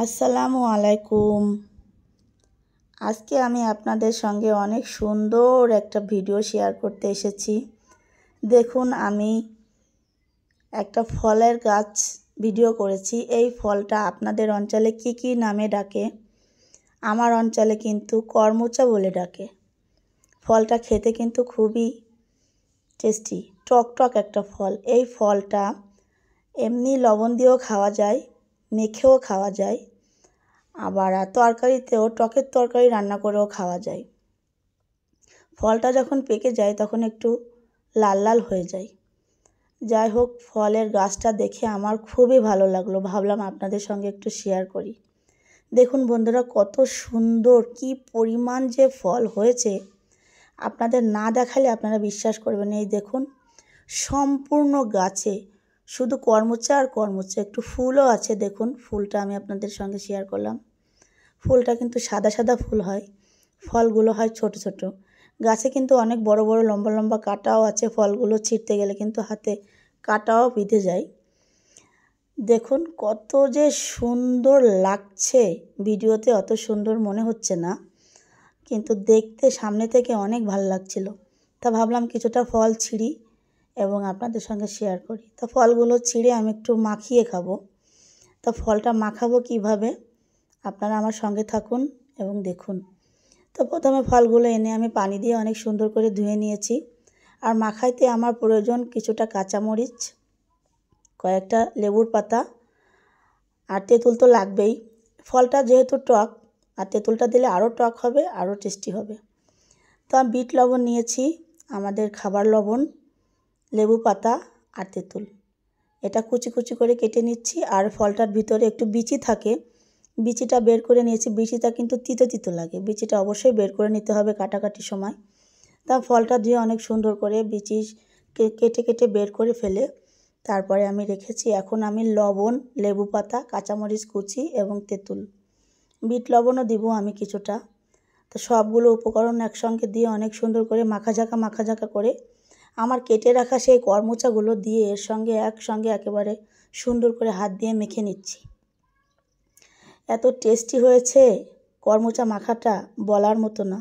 আসসালামু আলাইকুম। আজকে আমি আপনাদের সঙ্গে অনেক সুন্দর একটা ভিডিও শেয়ার করতে এসেছি। দেখুন, আমি একটা ফলের গাছ ভিডিও করেছি। এই ফলটা আপনাদের অঞ্চলে কি নামে ডাকে? আমার অঞ্চলে কিন্তু করমচা বলে ডাকে। ফলটা খেতে কিন্তু খুবই টেস্টি, টক একটা ফল। এই ফলটা এমনি লবণ দিয়েও খাওয়া যায়, মেখেও খাওয়া যায়, আবার তরকারিতেও টকের তরকারি রান্না করেও খাওয়া যায়। ফলটা যখন পেকে যায় তখন একটু লাল লাল হয়ে যায়। যাই হোক, ফলের গাছটা দেখে আমার খুবই ভালো লাগলো, ভাবলাম আপনাদের সঙ্গে একটু শেয়ার করি। দেখুন বন্ধুরা, কত সুন্দর, কি পরিমাণ যে ফল হয়েছে, আপনাদের না দেখালে আপনারা বিশ্বাস করবেন। এই দেখুন, সম্পূর্ণ গাছে শুধু করমচা আর করমচা, একটু ফুলও আছে। দেখুন, ফুলটা আমি আপনাদের সঙ্গে শেয়ার করলাম। ফুলটা কিন্তু সাদা সাদা ফুল হয়, ফলগুলো হয় ছোট ছোট। গাছে কিন্তু অনেক বড় বড় লম্বা লম্বা কাঁটাও আছে, ফলগুলো ছিঁড়তে গেলে কিন্তু হাতে কাঁটাও বিঁধে যায়। দেখুন কত যে সুন্দর লাগছে, ভিডিওতে অত সুন্দর মনে হচ্ছে না, কিন্তু দেখতে সামনে থেকে অনেক ভালো লাগছিল। তা ভাবলাম কিছুটা ফল ছিঁড়ি এবং আপনাদের সঙ্গে শেয়ার করি। তা ফলগুলো ছিঁড়ে আমি একটু মাখিয়ে খাবো। তা ফলটা মাখাবো কিভাবে, আপনারা আমার সঙ্গে থাকুন এবং দেখুন। তো প্রথমে ফলগুলো এনে আমি পানি দিয়ে অনেক সুন্দর করে ধুয়ে নিয়েছি। আর মাখাইতে আমার প্রয়োজন কিছুটা কাঁচামরিচ, কয়েকটা লেবুর পাতা, আর তেঁতুল তো লাগবেই। ফলটা যেহেতু টক, আর তেঁতুলটা দিলে আরও টক হবে, আরও টেস্টি হবে। তো আমি বিট লবণ নিয়েছি, আমাদের খাবার লবণ, লেবু পাতা আর তেঁতুল। এটা কুচি কুচি করে কেটে নিচ্ছি। আর ফলটার ভিতরে একটু বিচি থাকে, বিচিটা বের করে নিয়েছি। বিচিটা কিন্তু তিতো তিতো লাগে, বিচিটা অবশ্যই বের করে নিতে হবে কাটাকাটির সময়। তা ফলটা ধুয়ে অনেক সুন্দর করে বিচি কেটে কেটে বের করে ফেলে তারপরে আমি রেখেছি। এখন আমি লবণ, লেবু পাতা, কাঁচামরিচ কুচি এবং তেঁতুল, বিট লবণও দিব আমি কিছুটা। তো সবগুলো উপকরণ একসঙ্গে দিয়ে অনেক সুন্দর করে মাখাঝাঁকা করে আমার কেটে রাখা সেই করমচাগুলো দিয়ে এর সঙ্গে একসঙ্গে একেবারে সুন্দর করে হাত দিয়ে মেখে নিচ্ছি। এত টেস্টি হয়েছে করমচা মাখাটা, বলার মতো না।